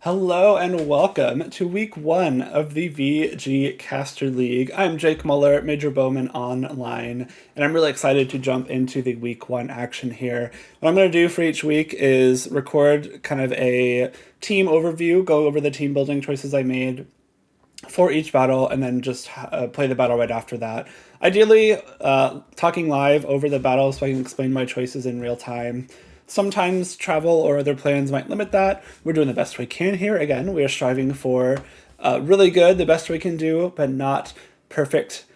Hello and welcome to week one of the VG Caster League. I'm Jake Muller, Major Bowman online, and I'm really excited to jump into the week one action here. What I'm going to do for each week is record kind of a team overview, go over the team building choices I made for each battle, and then just play the battle right after that. Ideally, talking live over the battle so I can explain my choices in real time. Sometimes travel or other plans might limit that. We're doing the best we can here. Again, we are striving for really good, the best we can do, but not perfect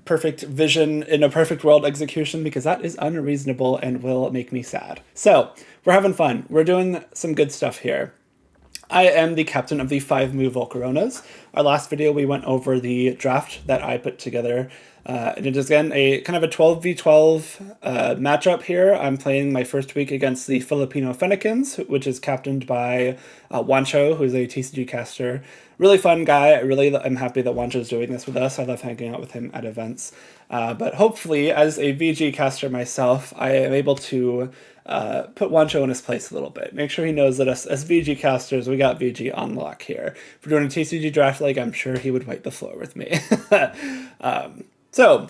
perfect vision in a perfect world execution, because that is unreasonable and will make me sad. So we're having fun. We're doing some good stuff here. I am the captain of the 5-move Volcaronas. Our last video, we went over the draft that I put together. And it is, again, a kind of a 12v12 matchup here. I'm playing my first week against the Filipino Fennekins, which is captained by Wancho, who's a TCG caster. Really fun guy. I'm happy that Wancho's doing this with us. I love hanging out with him at events. But hopefully, as a VG caster myself, I am able to put Wancho in his place a little bit. Make sure he knows that us as VG casters, we got VG on lock here. If we're doing a TCG draft league, I'm sure he would wipe the floor with me. So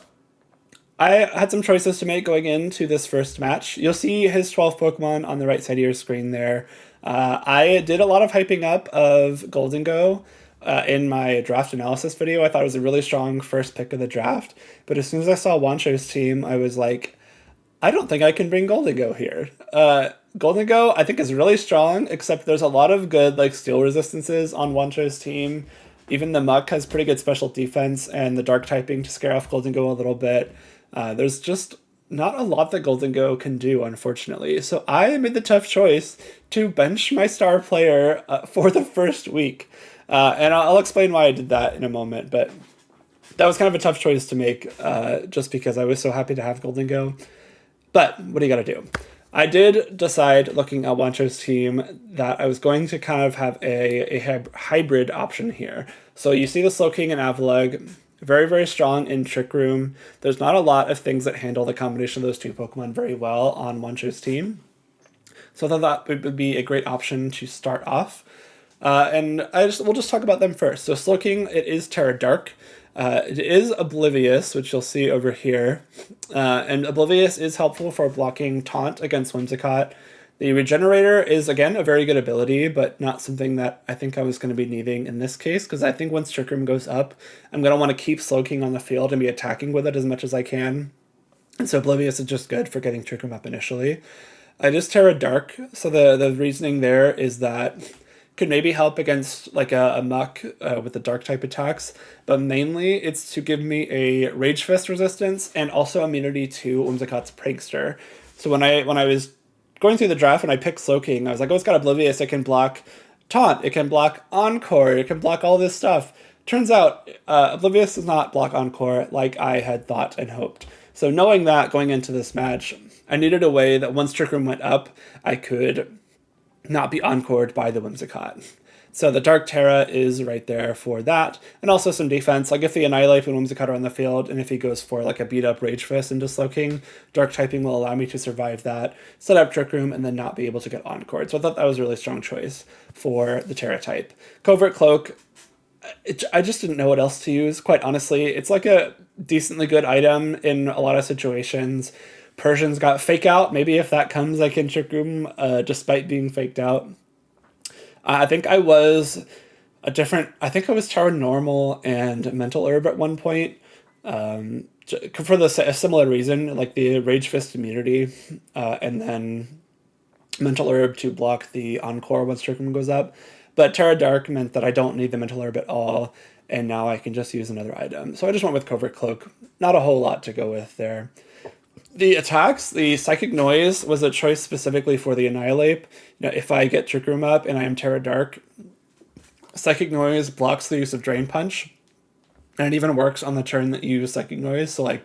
I had some choices to make going into this first match. You'll see his 12 Pokemon on the right side of your screen there. I did a lot of hyping up of Goldengo in my draft analysis video. I thought it was a really strong first pick of the draft. But as soon as I saw Wancho's team, I was like, I don't think I can bring Goldengo here. Goldengo, I think, is really strong, except there's a lot of good steel resistances on Wancho's team. Even the Muck has pretty good special defense and the dark typing to scare off Goldengo a little bit. There's just not a lot that Goldengo can do, unfortunately. So I made the tough choice to bench my star player for the first week. And I'll explain why I did that in a moment, but that was kind of a tough choice to make just because I was so happy to have Goldengo. But what do you got to do? I did decide, looking at Wancho's team, that I was going to kind of have a hybrid option here. So you see the Slowking and Avalugg, very, very strong in Trick Room. There's not a lot of things that handle the combination of those two Pokemon very well on Wancho's team. So I thought that would be a great option to start off. And we'll just talk about them first. So Slowking, it is Terra Dark. It is Oblivious, which you'll see over here. And Oblivious is helpful for blocking Taunt against Whimsicott. The Regenerator is, again, a very good ability, but not something that I think I was going to be needing in this case, because I think once Trick Room goes up, I'm going to want to keep Slowking on the field and be attacking with it as much as I can. And so Oblivious is just good for getting Trick Room up initially. It is Terra Dark, so the reasoning there is that could maybe help against a Muck with the dark type attacks, but mainly it's to give me a Rage Fist resistance and also immunity to Whimsicott's Prankster. So when I was going through the draft and I picked Slowking, I was like, oh, it's got Oblivious, it can block Taunt, it can block Encore, it can block all this stuff. Turns out Oblivious does not block Encore like I had thought and hoped. So knowing that going into this match, I needed a way that once Trick Room went up, I could not be encored by the Whimsicott. So the Dark Terra is right there for that, and also some defense. Like if the Annihilate when Whimsicott are on the field, and if he goes for a beat-up Rage Fist into Slowking, Dark typing will allow me to survive that, set up Trick Room, and then not be able to get encored. So I thought that was a really strong choice for the Terra type. Covert Cloak, I just didn't know what else to use, quite honestly. It's a decently good item in a lot of situations. Persian's got Fake Out. Maybe if that comes, I can Trick Room despite being faked out. I think I was Terra Normal and Mental Herb at one point for a similar reason, like the Rage Fist immunity, and then Mental Herb to block the Encore once Trick Room goes up. But Terra Dark meant that I don't need the Mental Herb at all, and now I can just use another item. So I just went with Covert Cloak. Not a whole lot to go with there. The attacks, the Psychic Noise was a choice specifically for the Annihilate. If I get Trick Room up and I am Terra Dark, Psychic Noise blocks the use of Drain Punch, and it even works on the turn that you use Psychic Noise. So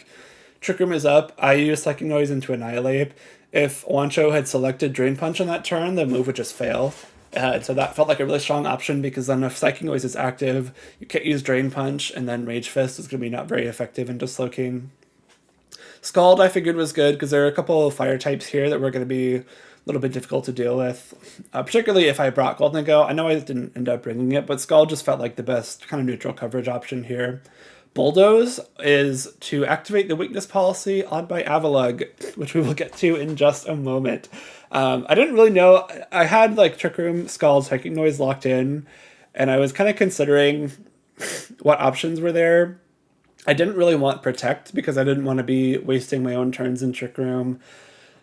Trick Room is up, I use Psychic Noise into Annihilate. If Wancho had selected Drain Punch on that turn, the move would just fail. So that felt like a really strong option, because then if Psychic Noise is active, you can't use Drain Punch, and then Rage Fist is going to be not very effective into Slowking. Scald I figured was good, because there are a couple of fire types here that were going to be little bit difficult to deal with, particularly if I brought Golden Go. I know I didn't end up bringing it, but Skull just felt like the best kind of neutral coverage option here. Bulldoze is to activate the weakness policy on by Avalug, which we will get to in just a moment. I didn't really know. I had like Trick Room, Skull, Psychic Noise locked in, and I was kind of considering what options were there. I didn't really want Protect because I didn't want to be wasting my own turns in Trick Room.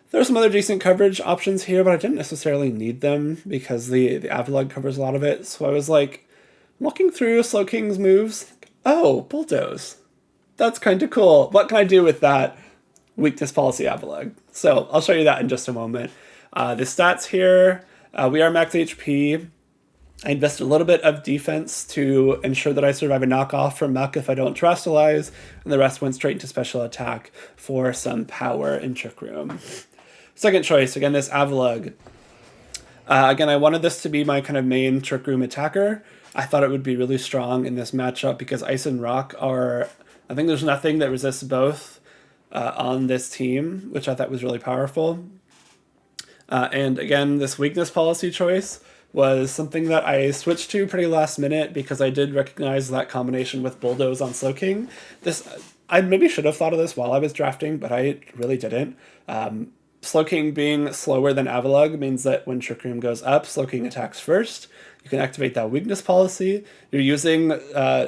There are some other decent coverage options here, but I didn't necessarily need them because the Avalug covers a lot of it. So I was like, looking through Slowking's moves, oh, Bulldoze. That's kind of cool. What can I do with that weakness policy Avalug? So I'll show you that in just a moment. The stats here, we are max HP. I invest a little bit of defense to ensure that I survive a knockoff from Muck if I don't terrestrialize, and the rest went straight into special attack for some power in Trick Room. Second choice, again, this Avalug. Again, I wanted this to be my kind of main Trick Room attacker. I thought it would be really strong in this matchup because Ice and Rock are... I think there's nothing that resists both on this team, which I thought was really powerful. And again, this weakness policy choice was something that I switched to pretty last minute because I did recognize that combination with Bulldoze on Slowking. I maybe should have thought of this while I was drafting, but I really didn't. Slowking being slower than Avalug means that when Trick Room goes up, Slowking attacks first. You can activate that weakness policy. You're using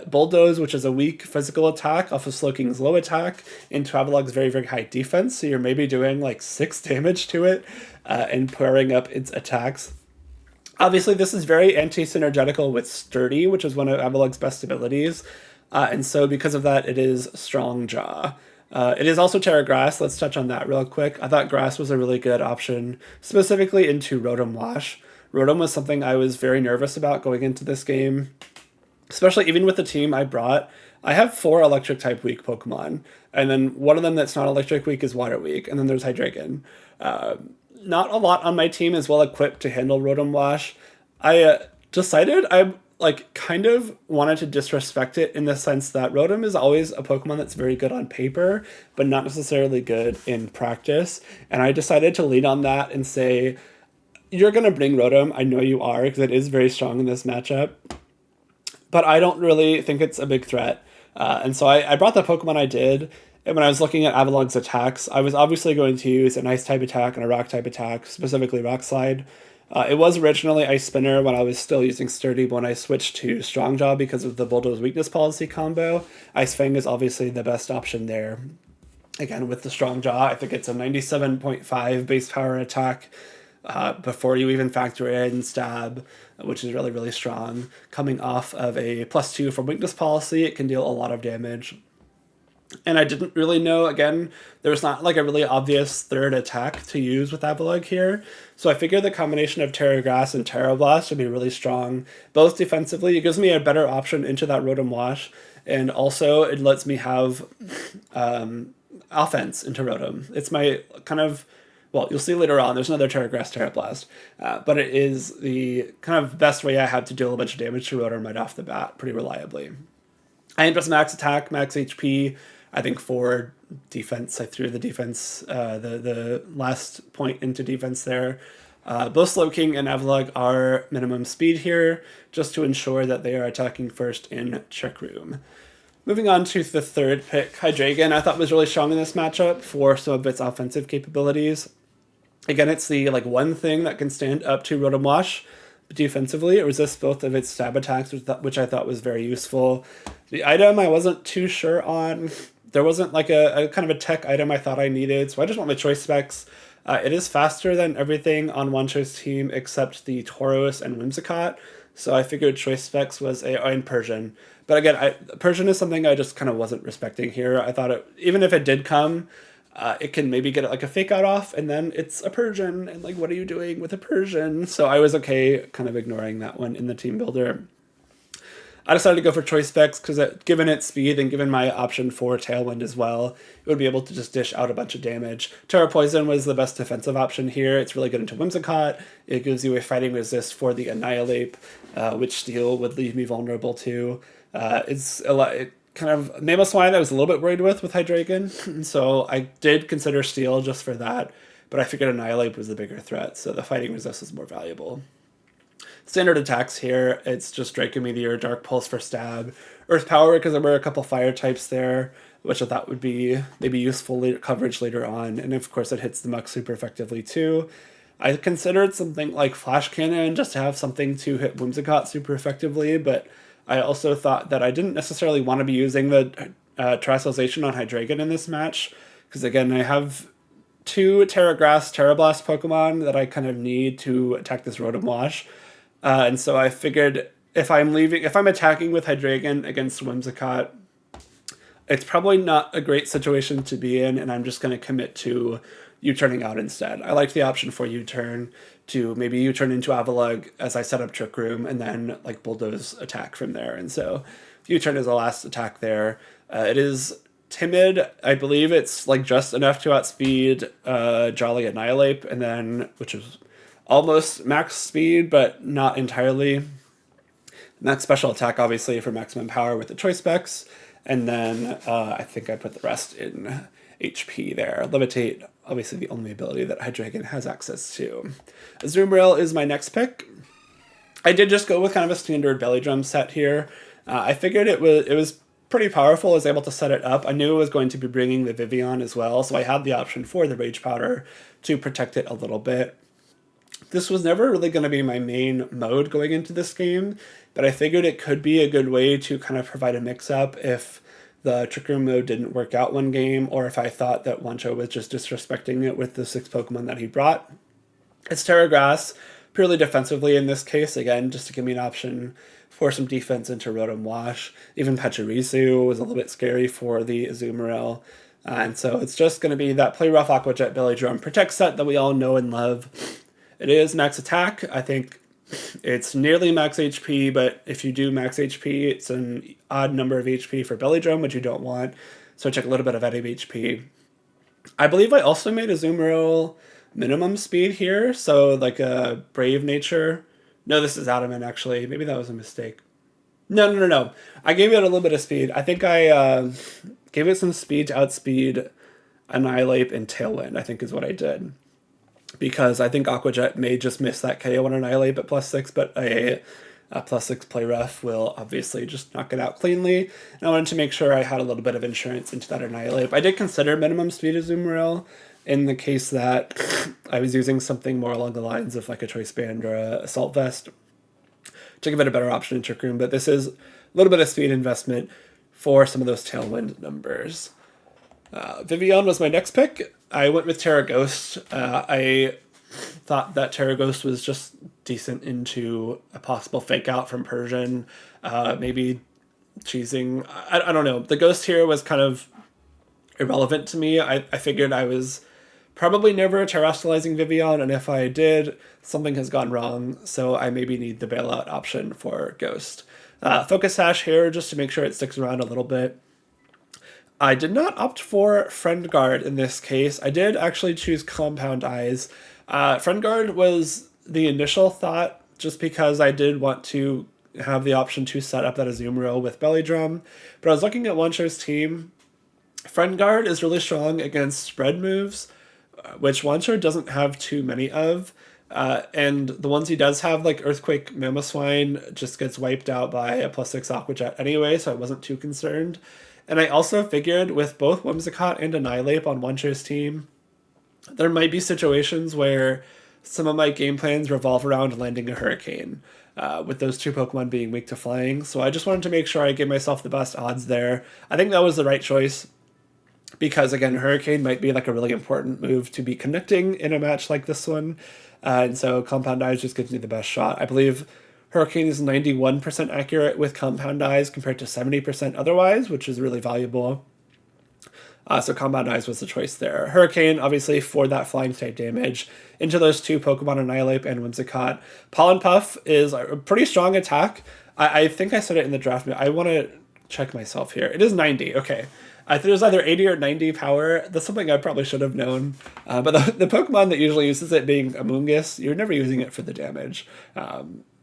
Bulldoze, which is a weak physical attack, off of Slowking's low attack, into Avalug's very, very high defense. So you're maybe doing like 6 damage to it and powering up its attacks. Obviously, this is very anti-synergetical with Sturdy, which is one of Avalug's best abilities. And so because of that, it is Strong Jaw. It is also Terra Grass. Let's touch on that real quick. I thought Grass was a really good option, specifically into Rotom Wash. Rotom was something I was very nervous about going into this game, especially even with the team I brought. I have 4 electric type weak Pokemon, and then one of them that's not electric weak is water weak, and then there's Hydreigon. Not a lot on my team is well equipped to handle Rotom Wash. I decided I kind of wanted to disrespect it in the sense that Rotom is always a Pokemon that's very good on paper, but not necessarily good in practice. And I decided to lean on that and say, you're going to bring Rotom. I know you are, because it is very strong in this matchup. But I don't really think it's a big threat. And so I brought the Pokemon I did. And when I was looking at Avalug's attacks, I was obviously going to use an Ice-type attack and a Rock-type attack, specifically Rock Slide. It was originally Ice Spinner when I was still using Sturdy, but when I switched to Strong Jaw because of the Bulldoze weakness policy combo, Ice Fang is obviously the best option there. Again, with the Strong Jaw, I think it's a 97.5 base power attack before you even factor in Stab, which is really, really strong. Coming off of a +2 from weakness policy, it can deal a lot of damage. And I didn't really know, again, there was not like a really obvious third attack to use with Avalug here. So I figured the combination of Terra Grass and Terra Blast would be really strong, both defensively. It gives me a better option into that Rotom Wash, and also it lets me have offense into Rotom. It's my kind of, well, you'll see later on, there's another Terra Grass, Terra Blast, but it is the kind of best way I have to deal a bunch of damage to Rotom right off the bat, pretty reliably. I ended up max attack, max HP. I think for defense, I threw the defense, the last point into defense there. Both Slowking and Avalug are minimum speed here, just to ensure that they are attacking first in Trick Room. Moving on to the third pick, Hydreigon, I thought was really strong in this matchup for some of its offensive capabilities. Again, it's the one thing that can stand up to Rotom Wash. Defensively, it resists both of its stab attacks, which I thought was very useful. The item I wasn't too sure on. There wasn't a kind of a tech item I thought I needed, so I just want my choice specs. It is faster than everything on One Choice team except the Tauros and Whimsicott, so I figured choice specs was in Persian. But again, Persian is something I just kind of wasn't respecting here. I thought even if it did come, it can maybe get a fake out off, and then it's a Persian, and what are you doing with a Persian? So I was okay kind of ignoring that one in the team builder. I decided to go for choice specs because given its speed and given my option for Tailwind as well, it would be able to just dish out a bunch of damage. Terra Poison was the best defensive option here. It's really good into Whimsicott. It gives you a fighting resist for the Annihilate, which Steel would leave me vulnerable to. It's a lot... kind of Mamoswine I was a little bit worried with Hydreigon, so I did consider Steel just for that. but I figured Annihilate was the bigger threat, so the fighting resist is more valuable. Standard attacks here, it's just Draco Meteor, Dark Pulse for stab, Earth Power because there were a couple fire types there, which I thought would be maybe useful coverage later on, and of course it hits the Muk super effectively too. I considered something like Flash Cannon just to have something to hit Whimsicott super effectively, but I also thought that I didn't necessarily want to be using the Terrestrialization on Hydreigon in this match, because again, I have 2 Terra Grass, Terra Blast Pokemon that I kind of need to attack this Rotom Wash. And so I figured if I'm attacking with Hydreigon against Whimsicott, it's probably not a great situation to be in, and I'm just going to commit to U-turning out instead. I liked the option for U-turn to maybe U-turn into Avalugg as I set up Trick Room, and then like Bulldoze attack from there. And so U-turn is the last attack there. It is timid. I believe it's like just enough to outspeed Jolly Annihilate, and then which is almost max speed, but not entirely. Max special attack, obviously, for maximum power with the choice specs. And then I think I put the rest in HP there. Levitate, obviously the only ability that Hydreigon has access to. Azumarill is my next pick. I did just go with kind of a standard Belly Drum set here. I figured it was pretty powerful. I was able to set it up. I knew it was going to be bringing the Vivillon as well, so I had the option for the Rage Powder to protect it a little bit. This was never really going to be my main mode going into this game, but I figured it could be a good way to kind of provide a mix-up if the Trick Room mode didn't work out one game, or if I thought that Wancho was just disrespecting it with the 6 Pokemon that he brought. It's Terra Grass, purely defensively in this case, again, just to give me an option for some defense into Rotom Wash. Even Pachirisu was a little bit scary for the Azumarill. And so it's just going to be that Play Rough, Aqua Jet, Belly Drum Protect set that we all know and love. It is max attack. I think it's nearly max HP, but if you do max HP, it's an odd number of HP for Belly Drum, which you don't want. So I took a little bit of out of HP. I believe I also made Azumarill minimum speed here, so like a Brave Nature. No, this is Adamant, actually. Maybe that was a mistake. No. I gave it a little bit of speed. I think I gave it some speed to outspeed Annihilate and Tailwind, I think is what I did. Because I think Aqua Jet may just miss that KO on Annihilate at +6, but a +6 Play Rough will obviously just knock it out cleanly. And I wanted to make sure I had a little bit of insurance into that Annihilate. I did consider minimum speed Azumarill in the case that I was using something more along the lines of like a Choice Band or a Assault Vest to give it a better option in Trick Room, but this is a little bit of speed investment for some of those Tailwind numbers. Vivillon was my next pick. I went with Terra Ghost. I thought that Terra Ghost was just decent into a possible fake out from Persian, maybe cheesing. I don't know. The Ghost here was kind of irrelevant to me. I figured I was probably never terrestrializing Vivillon, and if I did, something has gone wrong, so I maybe need the bailout option for Ghost. Focus Sash here just to make sure it sticks around a little bit. I did not opt for Friend Guard in this case. I did actually choose Compound Eyes. Friend Guard was the initial thought just because I did want to have the option to set up that Azumarill with Belly Drum. But I was looking at Wancho's team. Friend Guard is really strong against spread moves, which Wancho doesn't have too many of. And the ones he does have, like Earthquake Mamoswine, just gets wiped out by a +6 Aqua Jet anyway, so I wasn't too concerned. And I also figured with both Whimsicott and Annihilate on Wancho's team, there might be situations where some of my game plans revolve around landing a Hurricane, with those 2 Pokemon being weak to flying. So I just wanted to make sure I gave myself the best odds there. I think that was the right choice because, again, Hurricane might be like a really important move to be connecting in a match like this one. And so Compound Eyes just gives me the best shot. I believe Hurricane is 91% accurate with Compound Eyes compared to 70% otherwise, which is really valuable. So Compound Eyes was the choice there. Hurricane, obviously, for that flying type damage into those 2 Pokemon, Annihilate and Whimsicott. Pollen Puff is a pretty strong attack. I think I said it in the draft. I want to check myself here. It is 90. Okay. I think it was either 80 or 90 power. That's something I probably should have known. But the Pokemon that usually uses it being Amoonguss, you're never using it for the damage.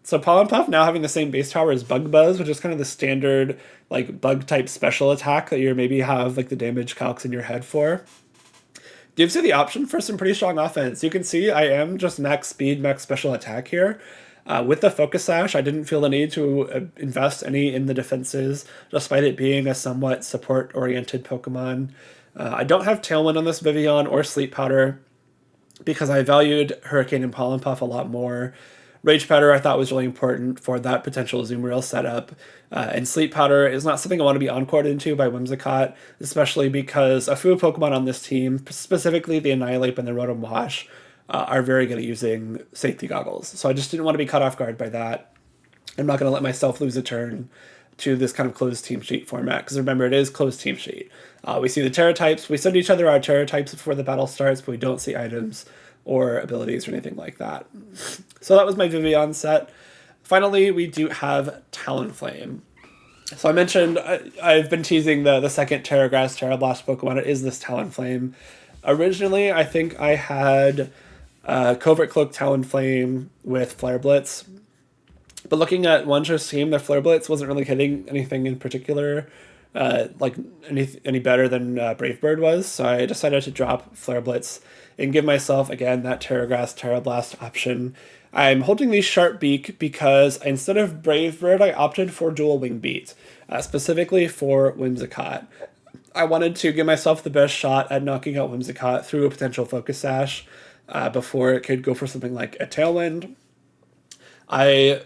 So Pollen Puff now having the same base power as Bug Buzz, which is kind of the standard like bug type special attack that you maybe have like the damage calcs in your head for. gives you the option for some pretty strong offense. You can see I am just max speed, max special attack here. With the Focus Sash, I didn't feel the need to invest any in the defenses, despite it being a somewhat support-oriented Pokemon. I don't have Tailwind on this Vivillon or Sleep Powder because I valued Hurricane and Pollen Puff a lot more. Rage Powder I thought was really important for that potential Azumarill setup. And Sleep Powder is not something I want to be encored into by Whimsicott, especially because a few Pokemon on this team, specifically the Annihilate and the Rotom Wash, are very good at using safety goggles. So I just didn't want to be caught off guard by that. I'm not going to let myself lose a turn to this kind of closed team sheet format, because remember, it is closed team sheet. We see the Terra types. We send each other our Terra types before the battle starts, but we don't see items or abilities or anything like that. So that was my Vivillon set. Finally, we do have Talonflame. So I mentioned I've been teasing the second Terra Grass, Terra Blast Pokemon. It is this Talonflame. Originally, I think I had Covert Cloak Talonflame with Flare Blitz. But looking at Wancho's team, their Flare Blitz wasn't really hitting anything in particular, like any better than Brave Bird was. So I decided to drop Flare Blitz and give myself, again, that Terra Grass, Terra Blast option. I'm holding the Sharp Beak because instead of Brave Bird, I opted for Dual Wing Beat, specifically for Whimsicott. I wanted to give myself the best shot at knocking out Whimsicott through a potential Focus Sash before it could go for something like a Tailwind. I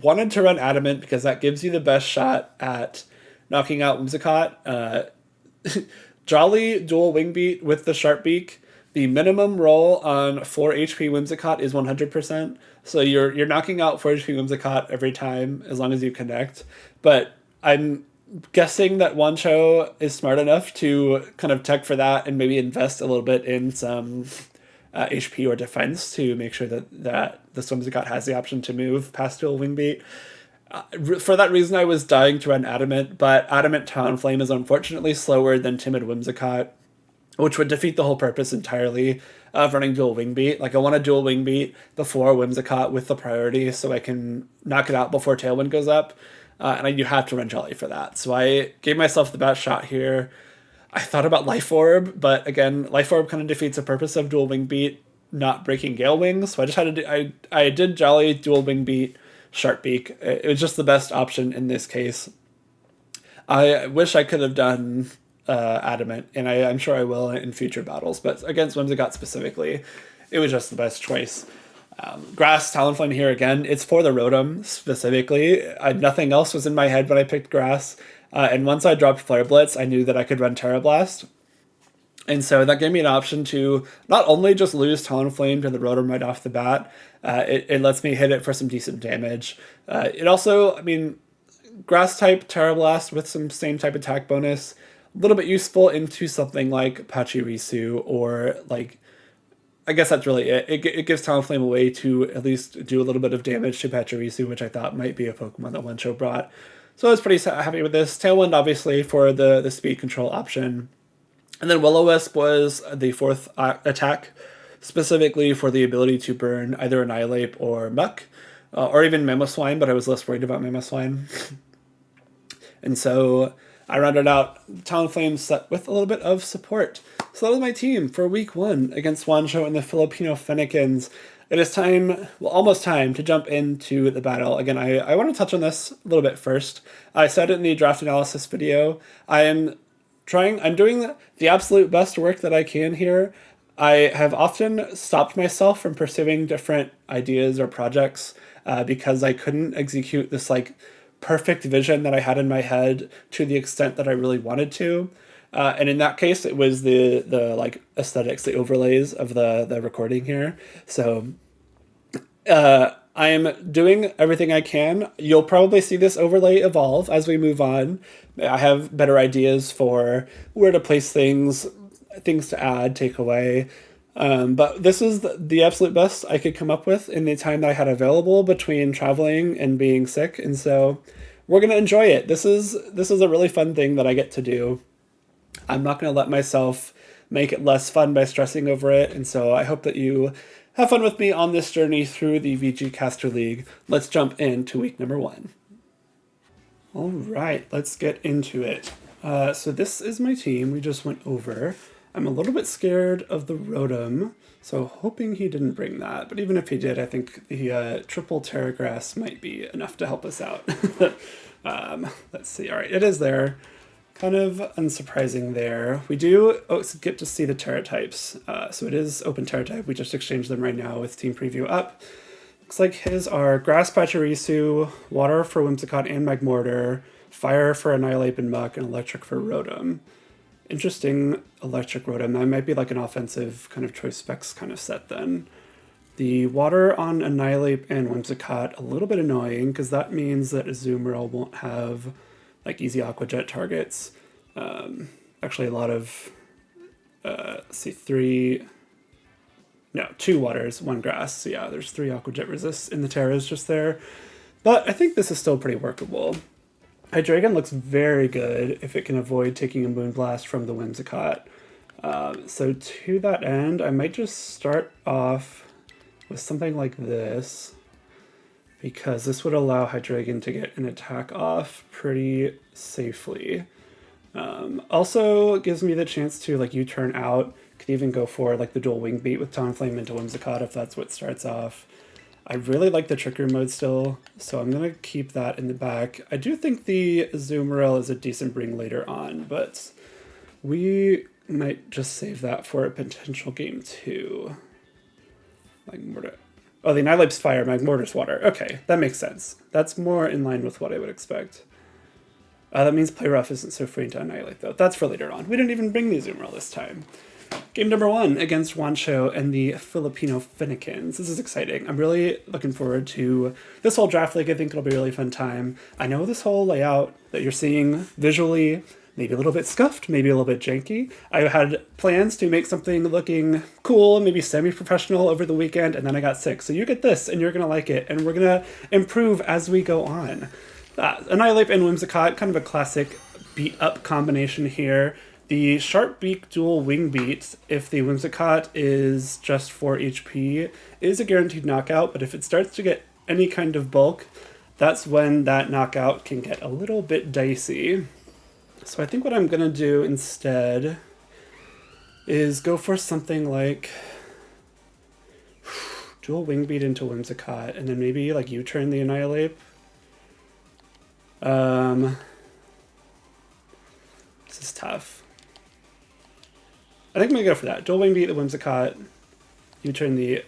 wanted to run Adamant because that gives you the best shot at knocking out Whimsicott. Jolly Dual Wing Beat with the Sharp Beak. The minimum roll on 4 HP Whimsicott is 100%. So you're knocking out 4 HP Whimsicott every time as long as you connect. But I'm guessing that Wancho is smart enough to kind of tech for that and maybe invest a little bit in some HP or defense to make sure that the Whimsicott has the option to move past Dual Wing Beat. For that reason, I was dying to run Adamant, but Adamant Talonflame is unfortunately slower than Timid Whimsicott, which would defeat the whole purpose entirely of running Dual Wing Beat. Like, I want to Dual Wing Beat before Whimsicott with the priority so I can knock it out before Tailwind goes up, and you have to run Jolly for that. So I gave myself the best shot here. I thought about Life Orb, but again, Life Orb kind of defeats the purpose of Dual Wing Beat not breaking Gale Wings, so I just had to do, I did Jolly, Dual Wing Beat, Sharp Beak. It was just the best option in this case. I wish I could have done Adamant, and I'm sure I will in future battles, but against Whimsicott specifically, it was just the best choice. Grass Talonflame here again, it's for the Rotom specifically. Nothing else was in my head when I picked Grass, and once I dropped Flare Blitz, I knew that I could run Terra Blast. And so that gave me an option to not only just lose Talonflame to the Rotom right off the bat, it lets me hit it for some decent damage. It also, I mean, Grass-type Terra Blast with some same type attack bonus, a little bit useful into something like Pachirisu, or like, I guess that's really it. It gives Talonflame a way to at least do a little bit of damage to Pachirisu, which I thought might be a Pokemon that Wancho brought. So I was pretty happy with this. Tailwind, obviously, for the speed control option. And then Will-O-Wisp was the fourth attack, specifically for the ability to burn either Annihilate or Muck, or even Mamoswine, but I was less worried about Mamoswine. And so I rounded out Talonflame set with a little bit of support. So that was my team for week 1 against Wancho and the Filipino Fennekins. It is time, well, almost time to jump into the battle. Again, I want to touch on this a little bit first. I said it in the draft analysis video. I'm doing the absolute best work that I can here. I have often stopped myself from pursuing different ideas or projects because I couldn't execute this like perfect vision that I had in my head to the extent that I really wanted to. And in that case, it was the like aesthetics, the overlays of the recording here. So I am doing everything I can. You'll probably see this overlay evolve as we move on. I have better ideas for where to place things to add, take away. But this is the absolute best I could come up with in the time that I had available between traveling and being sick. And so we're going to enjoy it. This is a really fun thing that I get to do. I'm not going to let myself make it less fun by stressing over it. And so I hope that you have fun with me on this journey through the VG Caster League. Let's jump into week number 1. All right, let's get into it. So this is my team we just went over. I'm a little bit scared of the Rotom, so hoping he didn't bring that. But even if he did, I think the triple Terragrass might be enough to help us out. Let's see. All right, it is there. Kind of unsurprising there. We do get to see the Terra types. So it is open Terra type. We just exchanged them right now with Team Preview up. Looks like his are Grass Pachirisu, Water for Whimsicott and Magmortar, Fire for Annihilate and Muck, and Electric for Rotom. Interesting Electric Rotom. That might be like an offensive kind of choice specs kind of set then. The Water on Annihilate and Whimsicott, a little bit annoying, because that means that Azumarill won't have like easy Aqua Jet targets. Actually a lot of, let's see, two Waters, one Grass. So yeah, there's 3 Aqua Jet resists in the Terras just there. But I think this is still pretty workable. Hydreigon looks very good if it can avoid taking a Moonblast from the Whimsicott. So to that end, I might just start off with something like this, because this would allow Hydreigon to get an attack off pretty safely. Also gives me the chance to like U-turn out. Could even go for like the dual Wing Beat with Talonflame into Whimsicott if that's what starts off. I really like the Trick Room mode still, so I'm going to keep that in the back. I do think the Azumarill is a decent bring later on, but we might just save that for a potential game 2. Magmortar. Oh, the Annihilape's Fire, Magmortar's Water. Okay, that makes sense. That's more in line with what I would expect. That means Play Rough isn't so free to Annihilate, though. That's for later on. We didn't even bring the Azumarill this time. Game number 1 against Juancho and the Filipino Fennekins. This is exciting. I'm really looking forward to this whole draft league. I think it'll be a really fun time. I know this whole layout that you're seeing visually, maybe a little bit scuffed, maybe a little bit janky. I had plans to make something looking cool, maybe semi-professional over the weekend, and then I got sick. So you get this, and you're going to like it, and we're going to improve as we go on. Annihilate and Whimsicott, kind of a classic beat-up combination here. The Sharp Beak dual Wing Beat, if the Whimsicott is just 4 HP, is a guaranteed knockout, but if it starts to get any kind of bulk, that's when that knockout can get a little bit dicey. So I think what I'm going to do instead is go for something like dual Wing Beat into Whimsicott, and then maybe like U-turn the Annihilate. This is tough. I think I'm going to go for that. Dual Wing Beat the Whimsicott, U-turn the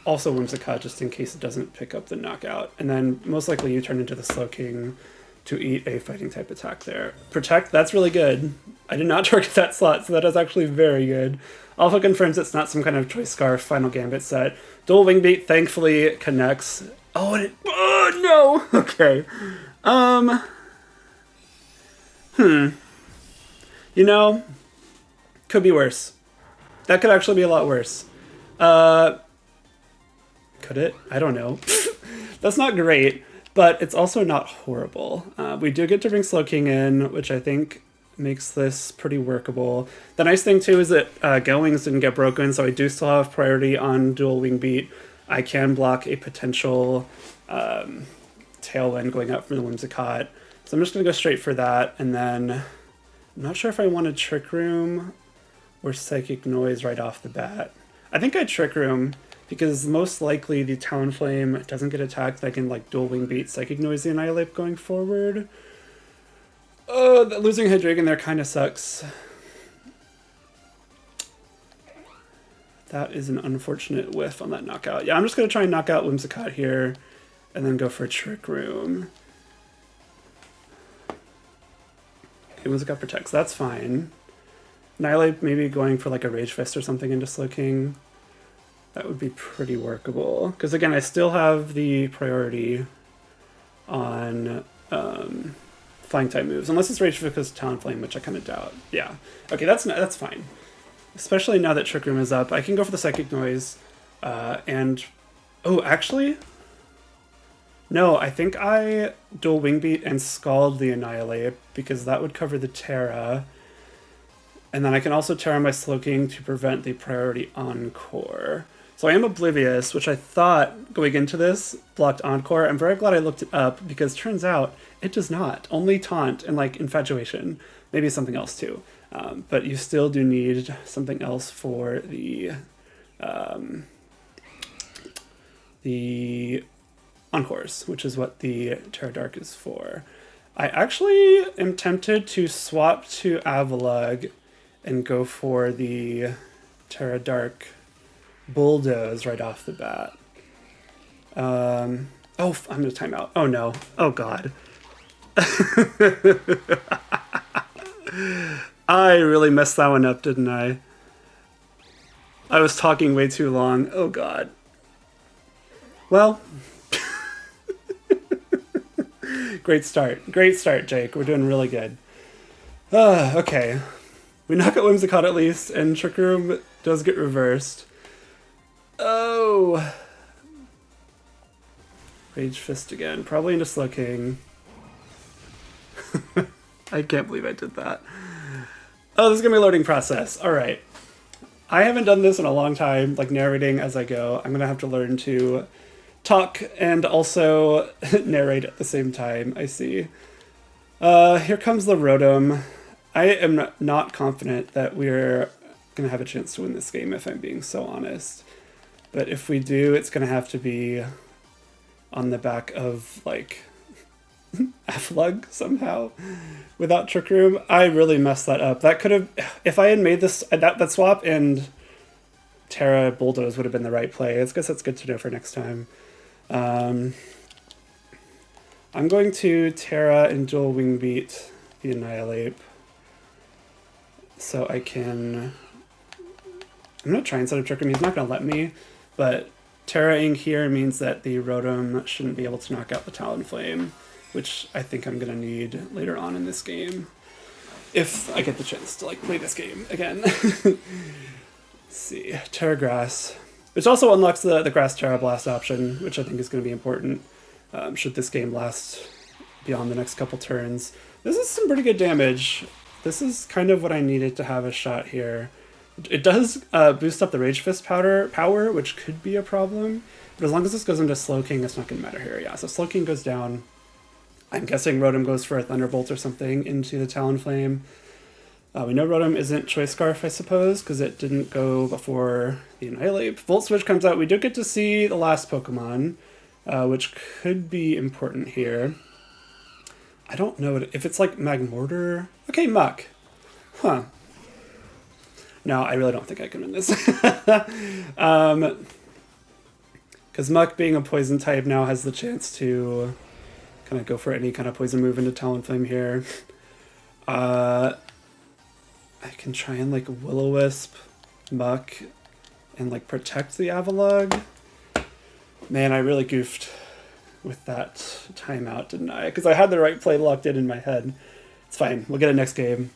also Whimsicott just in case it doesn't pick up the knockout, and then most likely U-turn into the Slowking to eat a fighting type attack there. Protect, that's really good. I did not target that slot, so that is actually very good. Alpha confirms it's not some kind of Choice Scarf Final Gambit set. Dual Wing Beat thankfully connects. Oh, and it, oh no! Okay. You know, could be worse. That could actually be a lot worse. Could it? I don't know. That's not great, but it's also not horrible. We do get to bring Slowking in, which I think makes this pretty workable. The nice thing too is that Go-Wings didn't get broken, so I do still have priority on dual Wing Beat. I can block a potential Tailwind going up from the Whimsicott. So I'm just going to go straight for that, and then I'm not sure if I want to Trick Room or Psychic Noise right off the bat. I think I'd Trick Room, because most likely the Talonflame doesn't get attacked. I can like dual Wing Beat Psychic Noise the Annihilate going forward. Oh, losing Hydreigon there kind of sucks. That is an unfortunate whiff on that knockout. Yeah, I'm just going to try and knock out Whimsicott here, and then go for Trick Room. Okay, Whimsicott protects, that's fine. Annihilate maybe going for like a Rage Fist or something into Slowking. That would be pretty workable. Because again, I still have the priority on Flying type moves. Unless it's Rage Fist because Talonflame, which I kind of doubt. Yeah. Okay, that's fine. Especially now that Trick Room is up. I can go for the Psychic Noise. And... oh, actually... no, I think I dual Wing Beat and Scald the Annihilate, because that would cover the Terra. And then I can also Terra my Slowking to prevent the priority Encore. So I am Oblivious, which I thought, going into this, blocked Encore. I'm very glad I looked it up, because turns out it does not. Only Taunt and, like, Infatuation. Maybe something else, too. But you still do need something else for the Encores, which is what the Terra Dark is for. I actually am tempted to swap to Avalugg and go for the Terra Dark Bulldoze right off the bat. I'm going to time out. Oh no. Oh god. I really messed that one up, didn't I? I was talking way too long. Oh god. Well, great start. Great start, Jake. We're doing really good. Okay. We knock out Whimsicott at least, and Trick Room does get reversed. Oh. Rage Fist again. Probably into Slowking. I can't believe I did that. Oh, this is going to be a loading process. All right. I haven't done this in a long time, like narrating as I go. I'm going to have to learn to talk and also narrate at the same time, I see. Here comes the Rotom. I am not confident that we're going to have a chance to win this game, if I'm being so honest. But if we do, it's going to have to be on the back of, like, Avalugg somehow without Trick Room. I really messed that up. That could have, if I had made this, that swap and Terra Bulldoze would have been the right play. I guess that's good to know for next time. I'm going to Terra and dual Wing Beat the Annihilate. So I can, I'm going to try and set up Trick Room. He's not going to let me, but Terra-ing here means that the Rotom shouldn't be able to knock out the Talonflame, which I think I'm going to need later on in this game, if I get the chance to like play this game again. Let's see, Terra Grass, which also unlocks the Grass Terra Blast option, which I think is going to be important should this game last beyond the next couple turns. This is some pretty good damage. This is kind of what I needed to have a shot here. It does boost up the Rage Fist power, which could be a problem, but as long as this goes into Slowking, it's not going to matter here. Yeah, so Slowking goes down. I'm guessing Rotom goes for a Thunderbolt or something into the Talonflame. We know Rotom isn't Choice Scarf, I suppose, because it didn't go before the Annihilate. Volt Switch comes out. We do get to see the last Pokemon, which could be important here. I don't know if it's like Magmortar. Okay, Muck. Huh. No, I really don't think I can win this. Because Muck, being a poison type, now has the chance to kind of go for any kind of poison move into Talonflame here. I can try and like Will-O-Wisp, Muck, and like protect the Avalugg. Man, I really goofed with that timeout, didn't I? Because I had the right play locked in my head. It's fine. We'll get a next game.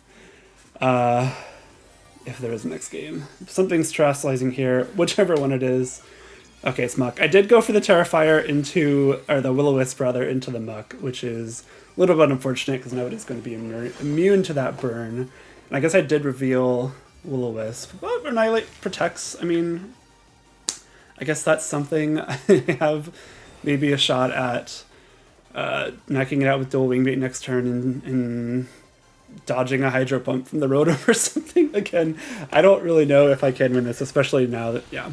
If there is a next game. Something's Terastallizing here, whichever one it is. Okay, it's Muck. I did go for the Terrifier into, or the Will-O-Wisp rather, into the Muck, which is a little bit unfortunate because nobody's going to be immune to that burn. And I guess I did reveal Will-O-Wisp. But Annihilate protects. I mean, I guess that's something. I have maybe a shot at knocking it out with dual Wing Beat next turn and dodging a Hydro Pump from the Rotom or something. Again, I don't really know if I can win this, especially now that, yeah,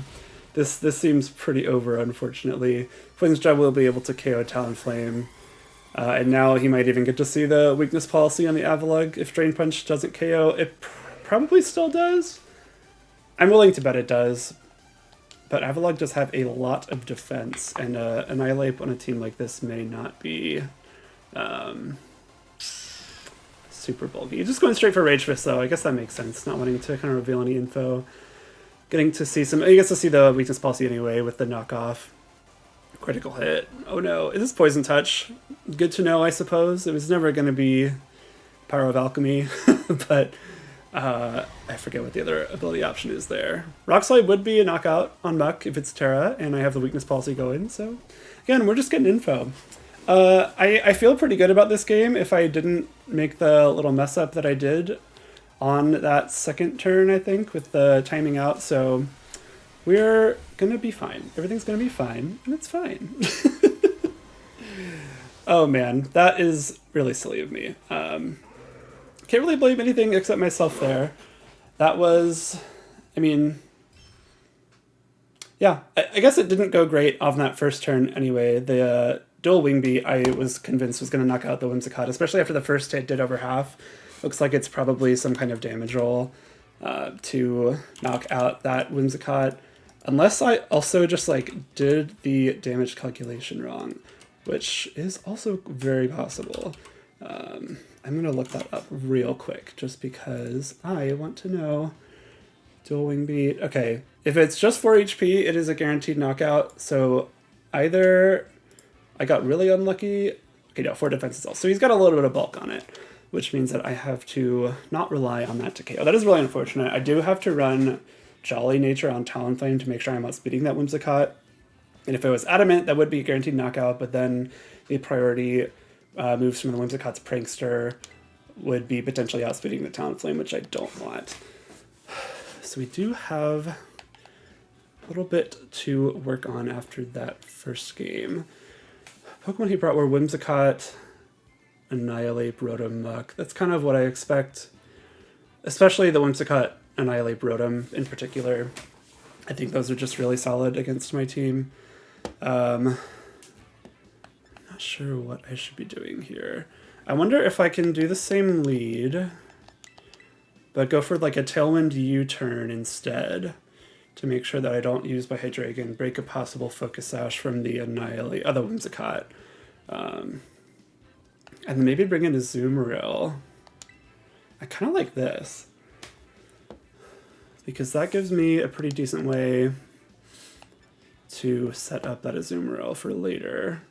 this seems pretty over, unfortunately. Poison's Jab will be able to KO Talonflame, and now he might even get to see the weakness policy on the Avalugg. If Drain Punch doesn't KO, it probably still does. I'm willing to bet it does, but Avalugg does have a lot of defense, and Annihilate on a team like this may not be super bulky. You're just going straight for Rage Fist, though. I guess that makes sense, not wanting to kind of reveal any info. Getting to see some... He gets to see the weakness policy anyway with the knockoff. Critical hit. Oh no. Is this Poison Touch? Good to know, I suppose. It was never going to be Power of Alchemy, but I forget what the other ability option is there. Rock Slide would be a knockout on Muck if it's Terra, and I have the weakness policy going, so... Again, we're just getting info. I feel pretty good about this game if I didn't make the little mess up that I did on that second turn, I think, with the timing out. So we're going to be fine. Everything's going to be fine, and it's fine. Oh, man, that is really silly of me. can't really blame anything except myself there. That was, I mean, yeah, I guess it didn't go great on that first turn anyway. The dual wing beat I was convinced was going to knock out the Whimsicott, especially after the first hit did over half. Looks like it's probably some kind of damage roll to knock out that Whimsicott. Unless I also just like did the damage calculation wrong, which is also very possible. I'm going to look that up real quick just because I want to know. Dual wing beat. Okay, if it's just 4 HP, it is a guaranteed knockout. So either I got really unlucky. Okay, no, 4 defenses also. So he's got a little bit of bulk on it, which means that I have to not rely on that to KO. That is really unfortunate. I do have to run Jolly Nature on Talonflame to make sure I'm outspeeding that Whimsicott. And if it was Adamant, that would be a guaranteed knockout, but then the priority moves from the Whimsicott's Prankster would be potentially outspeeding the Talonflame, which I don't want. So we do have a little bit to work on after that first game. Pokemon he brought were Whimsicott, Annihilate, Rotom, Muck. That's kind of what I expect, especially the Whimsicott, Annihilate, Rotom in particular. I think those are just really solid against my team. Not sure what I should be doing here. I wonder if I can do the same lead, but go for like a Tailwind U-turn instead to make sure that I don't use my Hydreigon, break a possible Focus Sash from the Annihilate, the Whimsicott. And then maybe bring in a Azumarill. I kind of like this, because that gives me a pretty decent way to set up that Azumarill for later.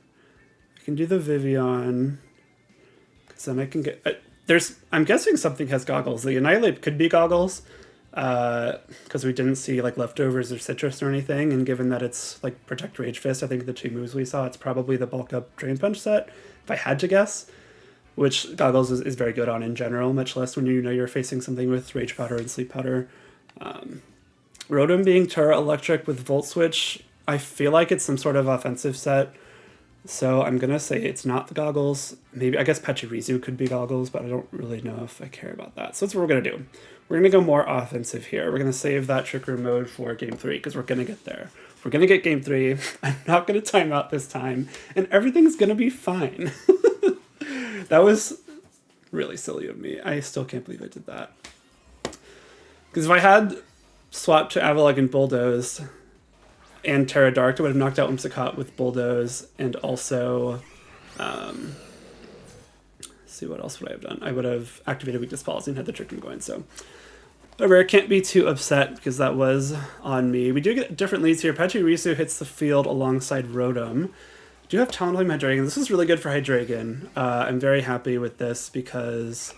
I can do the Vivian, because then I can get... I'm guessing something has Goggles. The Annihilate could be Goggles, because we didn't see like Leftovers or Citrus or anything, and given that it's like Protect, Rage Fist, I think the 2 moves we saw, it's probably the Bulk Up Drain Punch set, if I had to guess, which Goggles is very good on in general, much less when you know you're facing something with Rage Powder and Sleep Powder. Rotom being Terra Electric with Volt Switch, I feel like it's some sort of offensive set, so I'm going to say it's not the Goggles. Maybe, I guess Pachirisu could be Goggles, but I don't really know if I care about that. So that's what we're going to do. We're going to go more offensive here. We're going to save that Trick Room mode for Game 3, because we're going to get there. We're going to get Game 3. I'm not going to time out this time, and everything's going to be fine. That was really silly of me. I still can't believe I did that. Because if I had swapped to Avalugg and Bulldoze and Terra Dark, I would have knocked out Whimsicott with Bulldoze, and also, let's see, what else would I have done? I would have activated Weakness Policy and had the Trick Room going, so. However, I can't be too upset because that was on me. We do get different leads here. Pachirisu hits the field alongside Rotom. I do have Talonflame Hydreigon. This is really good for Hydreigon. I'm very happy with this because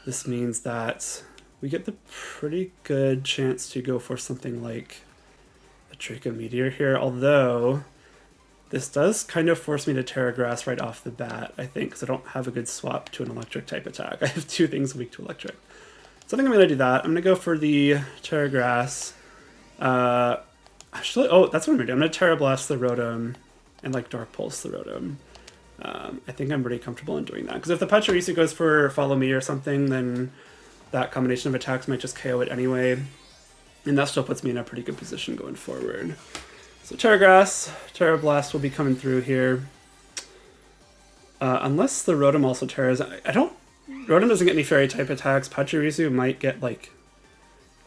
this means that we get the pretty good chance to go for something like a Draco Meteor here, although this does kind of force me to Terra Grass right off the bat, I think, because I don't have a good swap to an electric type attack. I have 2 things weak to electric. So I think I'm going to do that. I'm going to go for the Terra Grass. Actually, oh, that's what I'm going to do. I'm going to Terra Blast the Rotom and like Dark Pulse the Rotom. I think I'm pretty comfortable in doing that, because if the Pachirisu goes for Follow Me or something, then that combination of attacks might just KO it anyway, and that still puts me in a pretty good position going forward. So Terra Grass, Terra Blast will be coming through here. Unless the Rotom also Terras, Rotom doesn't get any Fairy type attacks. Pachirisu might get like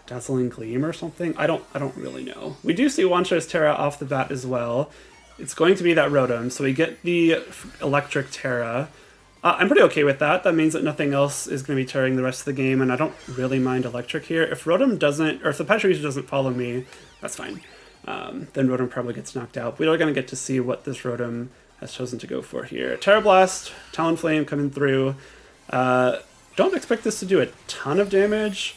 Dazzling Gleam or something. I don't really know. We do see Wancho's Terra off the bat as well. It's going to be that Rotom, so we get the Electric Terra. I'm pretty okay with that. That means that nothing else is going to be tearing the rest of the game, and I don't really mind Electric here. If Rotom doesn't, or if the Pachirisu doesn't follow me, that's fine. Then Rotom probably gets knocked out. We're going to get to see what this Rotom has chosen to go for here. Terra Blast, Talonflame coming through. Don't expect this to do a ton of damage.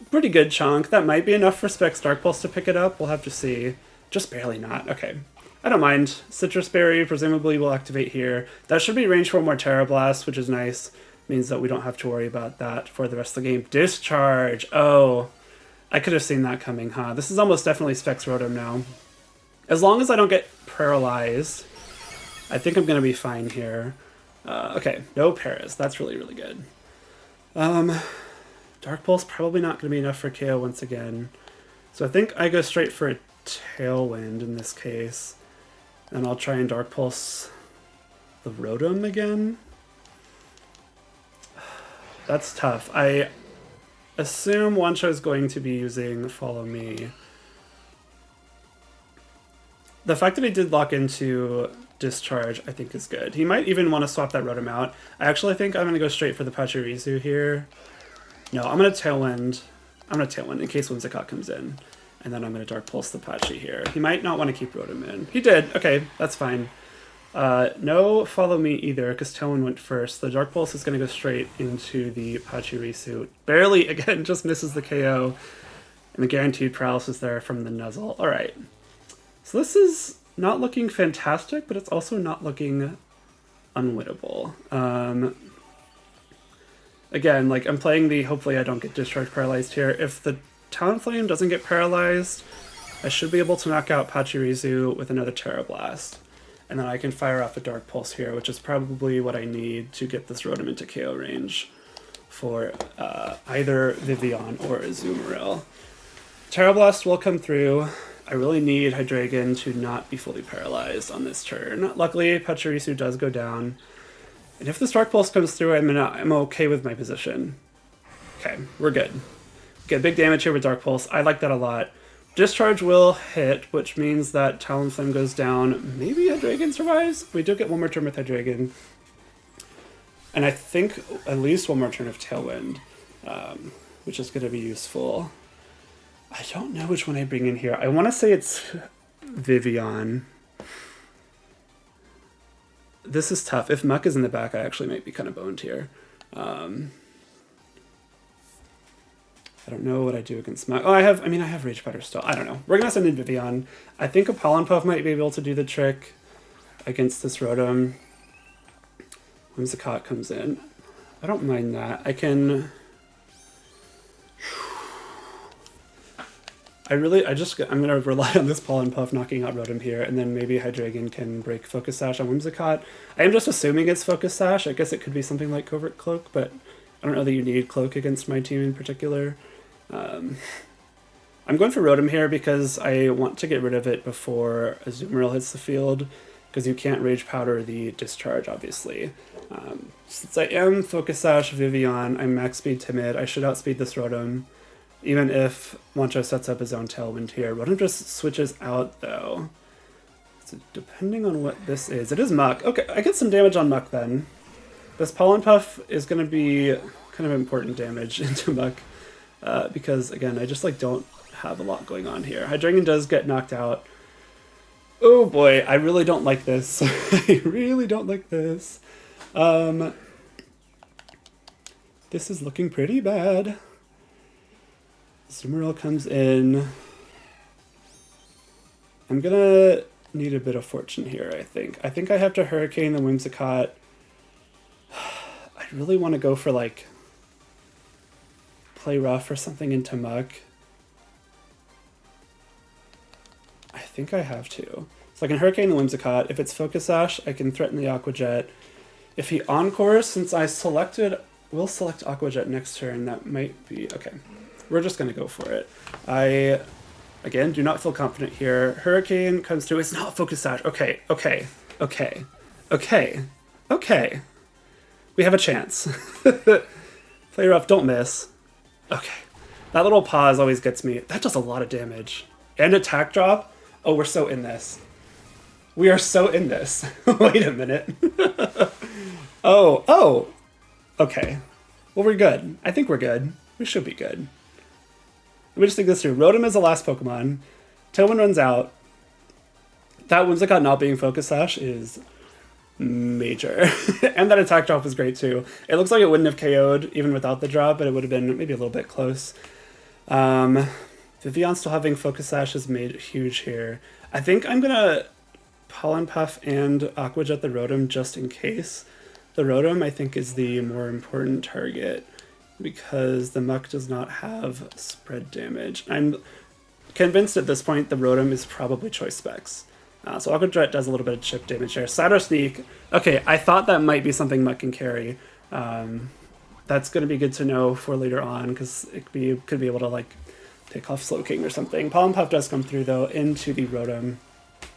Pretty good chunk. That might be enough for Specs Dark Pulse to pick it up. We'll have to see. Just barely not. Okay. I don't mind. Citrus Berry presumably will activate here. That should be range for more Terra Blast, which is nice. Means that we don't have to worry about that for the rest of the game. Discharge! Oh, I could have seen that coming, huh? This is almost definitely Specs Rotom now. As long as I don't get paralyzed, I think I'm going to be fine here. Okay, no paras. That's really, really good. Dark Pulse probably not going to be enough for KO once again. So I think I go straight for a Tailwind in this case. And I'll try and Dark Pulse the Rotom again. That's tough. I assume Wancho is going to be using Follow Me. The fact that he did lock into Discharge, I think, is good. He might even want to swap that Rotom out. I actually think I'm going to go straight for the Pachirisu here. No, I'm going to Tailwind. I'm going to Tailwind in case Whimsicott comes in. And then I'm going to Dark Pulse the Pachi here. He might not want to keep Rotom in. He did. Okay, that's fine. No Follow Me either, because Tailwind went first. The Dark Pulse is going to go straight into the Pachirisu. Barely, again, just misses the KO. And the Guaranteed Paralysis there from the Nuzzle. Alright. So this is not looking fantastic, but it's also not looking unwinnable. Again, like, I'm playing the hopefully I don't get Discharge Paralyzed here. If the Talonflame doesn't get paralyzed, I should be able to knock out Pachirisu with another Terra Blast. And then I can fire off a Dark Pulse here, which is probably what I need to get this Rotom into KO range for either Vivillon or Azumarill. Terra Blast will come through. I really need Hydreigon to not be fully paralyzed on this turn. Luckily, Pachirisu does go down. And if this Dark Pulse comes through, I'm okay with my position. Okay, we're good. Get big damage here with Dark Pulse. I like that a lot. Discharge will hit, which means that Talonflame goes down. Maybe Hydreigon survives? We do get one more turn with Hydreigon. And I think at least one more turn of Tailwind, which is going to be useful. I don't know which one I bring in here. I want to say it's Vivillon. This is tough. If Muck is in the back, I actually might be kind of boned here. I don't know what I do against Muck. Oh, I have Rage Powder still. I don't know. We're going to send in Vivillon. I think a Pollen Puff might be able to do the trick against this Rotom. Whimsicott comes in. I don't mind that. I'm going to rely on this Pollen Puff knocking out Rotom here, and then maybe Hydreigon can break Focus Sash on Whimsicott. I am just assuming it's Focus Sash. I guess it could be something like Covert Cloak, but I don't know that you need Cloak against my team in particular. I'm going for Rotom here because I want to get rid of it before Azumarill hits the field, because you can't Rage Powder the Discharge, obviously. Since I am Focus Sash Vivillon, I'm Max Speed Timid, I should outspeed this Rotom. Even if Wancho sets up his own Tailwind here. Rotom just switches out, though. So depending on what this is. It is Muck. Okay, I get some damage on Muck, then. This Pollen Puff is going to be kind of important damage into Muck. Because, again, I just don't have a lot going on here. Hydreigon does get knocked out. Oh, boy. I really don't like this. I really don't like this. This is looking pretty bad. Azumarill comes in. I'm gonna need a bit of fortune here, I think. I think I have to Hurricane the Whimsicott. I really want to go for, play rough or something into Muck. I think I have to. So I can Hurricane the Whimsicott. If it's Focus Sash, I can threaten the Aqua Jet. If he Encores, since I will select Aqua Jet next turn, that might be... Okay. We're just going to go for it. I, again, do not feel confident here. Hurricane comes through. It's not Focus Sash. Okay. We have a chance. Play rough, don't miss. Okay. That little pause always gets me. That does a lot of damage. And attack drop? Oh, we're so in this. We are so in this. Wait a minute. Oh. Okay. Well, we're good. I think we're good. We should be good. Let me just think this through. Rotom is the last Pokemon. Tailwind runs out. That Whimsicott not being Focus Sash is major. And that attack drop was great too. It looks like it wouldn't have KO'd even without the drop, but it would have been maybe a little bit close. Vivillon still having Focus Sash is made huge here. I think I'm going to Pollen Puff and Aqua Jet the Rotom just in case. The Rotom, I think, is the more important target, because the Muck does not have spread damage. I'm convinced at this point the Rotom is probably choice specs. So Aqua Jet does a little bit of chip damage here. Shadow Sneak. Okay, I thought that might be something Muck can carry. that's going to be good to know for later on, because could be able to like pick off Slowking or something. Pollen Puff does come through though into the Rotom.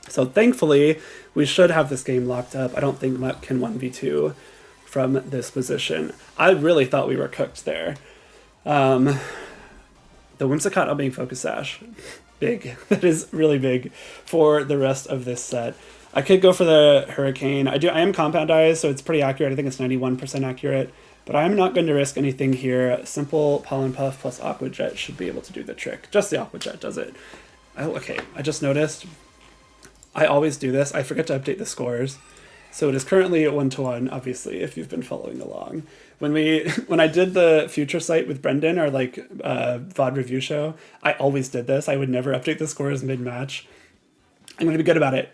So thankfully, we should have this game locked up. I don't think Mutt can 1v2 from this position. I really thought we were cooked there. The Whimsicott not being Focus Sash. Big. That is really big for the rest of this set. I could go for the Hurricane. I am Compound Eyes, so it's pretty accurate. I think it's 91% accurate. But I'm not going to risk anything here. Simple Pollen Puff plus Aqua Jet should be able to do the trick. Just the Aqua Jet does it. Oh, okay, I just noticed. I always do this. I forget to update the scores. So it is currently 1-1, obviously, if you've been following along. When I did the Future Sight with Brendan, our like VOD review show, I always did this. I would never update the scores mid-match. I'm going to be good about it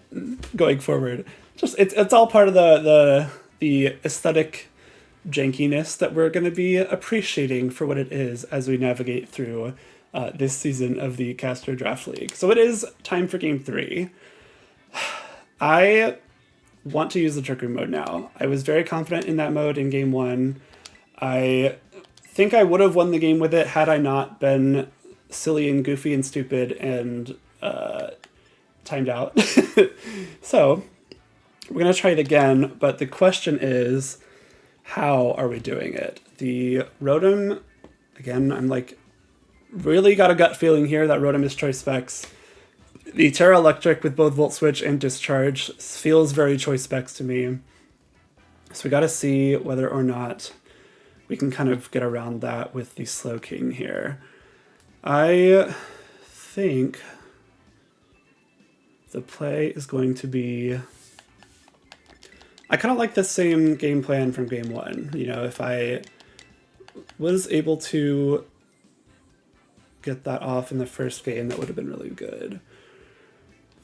going forward. Just it's all part of the aesthetic jankiness that we're going to be appreciating for what it is as we navigate through this season of the Caster Draft League. So it is time for Game 3. I want to use the Trick Room mode now. I was very confident in that mode in Game 1. I think I would have won the game with it had I not been silly and goofy and stupid and timed out. So we're going to try it again, but the question is, how are we doing it? The Rotom, again, I'm like, really got a gut feeling here that Rotom is Choice Specs. The Terra Electric with both Volt Switch and Discharge feels very Choice Specs to me. So we got to see whether or not we can kind of get around that with the Slowking here. I think the play is going to be... I kind of like the same game plan from Game 1. You know, if I was able to get that off in the first game, that would have been really good.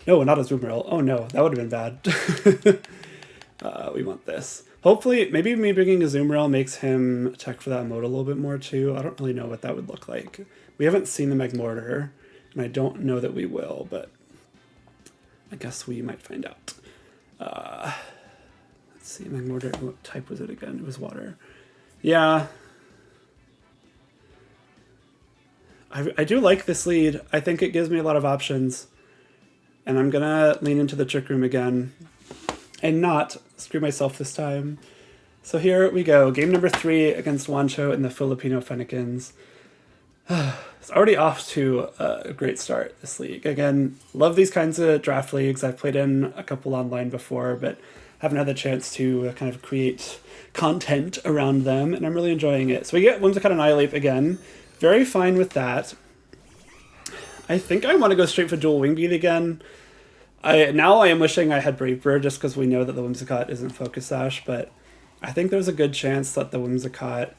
No, not a Zoomerl. Oh no, that would have been bad. We want this. Hopefully, maybe me bringing a Zoomerl makes him check for that mode a little bit more too. I don't really know what that would look like. We haven't seen the Magmortar, and I don't know that we will, but I guess we might find out. Let's see, Magmortar, what type was it again? It was water. Yeah. I do like this lead. I think it gives me a lot of options. And I'm going to lean into the Trick Room again and not screw myself this time. So here we go. Game number 3 against Wancho in the Filipino Fennekins. It's already off to a great start, this league. Again, love these kinds of draft leagues. I've played in a couple online before, but haven't had the chance to kind of create content around them, and I'm really enjoying it. So we get Whimsicott Annihilate again. Very fine with that. I think I want to go straight for Dual Wing Beat again. Now I am wishing I had Brave Bird just because we know that the Whimsicott isn't Focus Sash, but I think there's a good chance that the Whimsicott...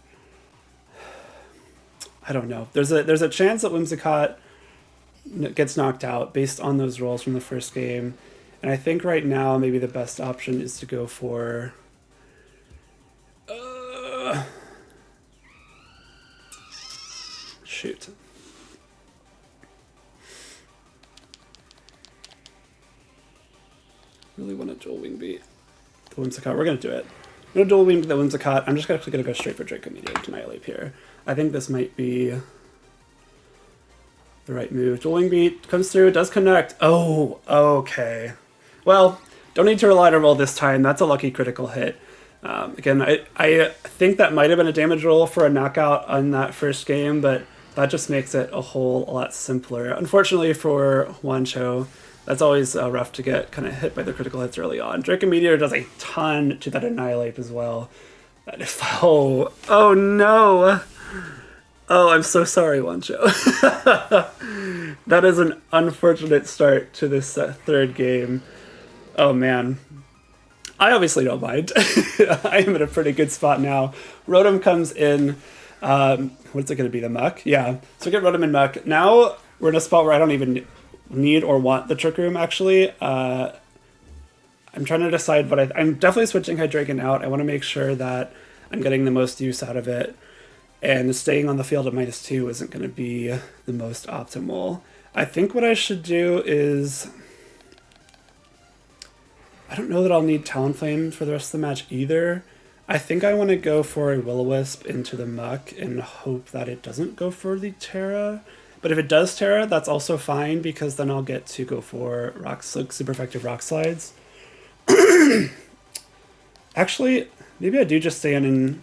I don't know. There's a chance that Whimsicott gets knocked out based on those rolls from the first game, and I think right now maybe the best option is to go for... Shoot. Really want to Dual Wing Beat the Whimsicott. We're going to do it. I'm going to Dual Wing Beat the Whimsicott. I'm just actually going to go straight for Draco Meteor to Annihilate here. I think this might be the right move. Dual Wing Beat comes through, does connect. Oh, okay. Well, don't need to rely on a roll this time. That's a lucky critical hit. Again, I think that might have been a damage roll for a knockout on that first game, but that just makes it a whole lot simpler. Unfortunately for Wancho, that's always rough to get kind of hit by the critical hits early on. Draco Meteor does a ton to that Annihilate as well. That is, oh no! Oh, I'm so sorry, Wancho. That is an unfortunate start to this third game. Oh man. I obviously don't mind. I am in a pretty good spot now. Rotom comes in. What's it going to be? The Muck? Yeah. So we get Rotom and Muck. Now we're in a spot where I don't even need or want the Trick Room, actually. I'm trying to decide, but I'm definitely switching Hydreigon out. I want to make sure that I'm getting the most use out of it. And staying on the field at -2 isn't going to be the most optimal. I think what I should do is... I don't know that I'll need Talonflame for the rest of the match either. I think I want to go for a Will-O-Wisp into the Muck and hope that it doesn't go for the Terra. But if it does Terra, that's also fine because then I'll get to go for rocks, like super effective rock slides. Actually, maybe I do just stay in and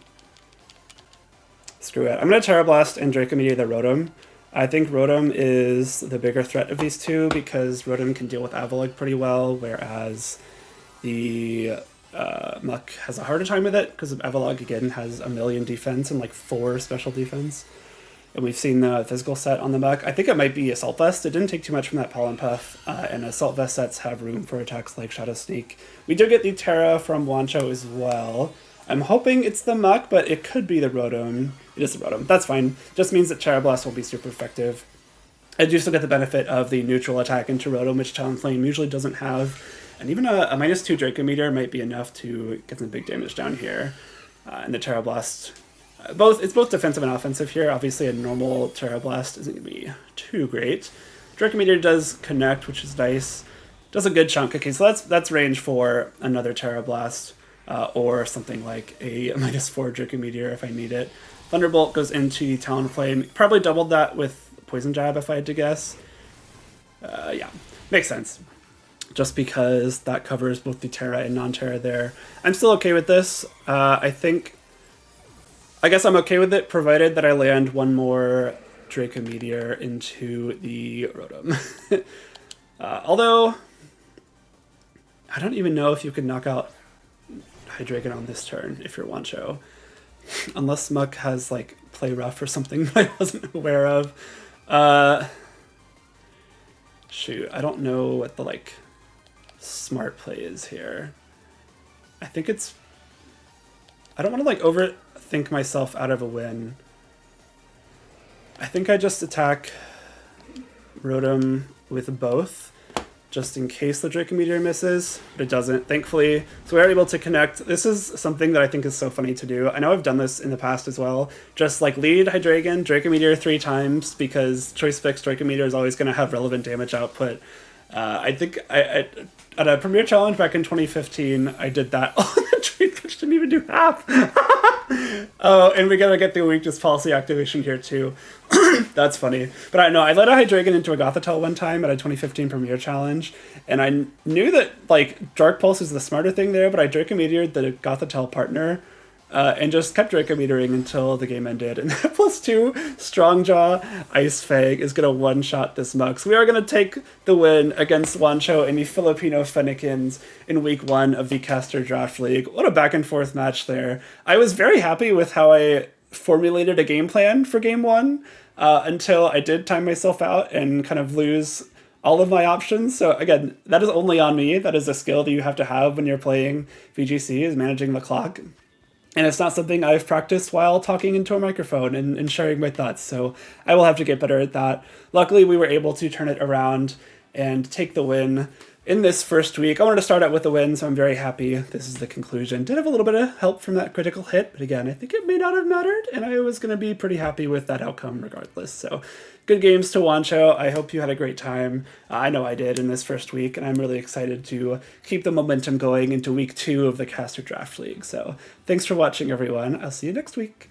screw it. I'm going to Terra Blast and Draco Meteor the Rotom. I think Rotom is the bigger threat of these two because Rotom can deal with Avalugg pretty well, whereas the Muck has a harder time with it because Avalugg, again, has 1,000,000 defense and like 4 special defense. And we've seen the physical set on the Muck. I think it might be Assault Vest. It didn't take too much from that Pollen Puff, and Assault Vest sets have room for attacks like Shadow Sneak. We do get the Terra from Wancho as well. I'm hoping it's the Muck, but it could be the Rotom. It is the Rotom. That's fine. Just means that Terra Blast will be super effective. I do still get the benefit of the neutral attack into Rotom, which Talonflame usually doesn't have. And even a -2 Draco Meteor might be enough to get some big damage down here. And the Terra Blast, it's both defensive and offensive here. Obviously, a normal Terra Blast isn't going to be too great. Draco Meteor does connect, which is nice. Does a good chunk. Okay, so that's range for another Terra Blast, or something like a -4 Draco Meteor if I need it. Thunderbolt goes into Talonflame. Probably doubled that with Poison Jab if I had to guess. Yeah, makes sense. Just because that covers both the Terra and non-Terra there. I'm still okay with this. I guess I'm okay with it, provided that I land one more Draco Meteor into the Rotom. Although, I don't even know if you can knock out Hydreigon on this turn if you're Wancho. Unless Muck has, like, Play Rough or something that I wasn't aware of. Shoot, I don't know what the, like, smart play is here. I think it's... I don't want to, like, overthink myself out of a win. I think I just attack Rotom with both, just in case the Draco Meteor misses, but it doesn't, thankfully. So we are able to connect. This is something that I think is so funny to do. I know I've done this in the past as well. Just like lead Hydreigon, Draco Meteor 3 times, because Choice Fix Draco Meteor is always going to have relevant damage output. I think I at a Premier Challenge back in 2015, I did that. Oh, the Trade Pitch didn't even do half. Oh, and we gotta get the Weakness Policy activation here too. That's funny. But I know I led a Hydreigon into a Gothitelle one time at a 2015 Premier Challenge, and I knew that like Dark Pulse is the smarter thing there, but I Draco Meteored the Gothitelle partner. And just kept Draco Meteoring until the game ended. And that +2 Strongjaw Ice Fang is going to one-shot this Muck. So we are going to take the win against Wancho and the Filipino Fennekins in Week 1 of the Caster Draft League. What a back-and-forth match there. I was very happy with how I formulated a game plan for Game 1 until I did time myself out and kind of lose all of my options. So again, that is only on me. That is a skill that you have to have when you're playing VGC, is managing the clock. And it's not something I've practiced while talking into a microphone and sharing my thoughts, so I will have to get better at that. Luckily, we were able to turn it around and take the win in this first week. I wanted to start out with the win, so I'm very happy this is the conclusion. Did have a little bit of help from that critical hit, but again, I think it may not have mattered, and I was going to be pretty happy with that outcome regardless. So good games to Wancho. I hope you had a great time. I know I did in this first week, and I'm really excited to keep the momentum going into Week 2 of the Caster Draft League. So thanks for watching, everyone. I'll see you next week.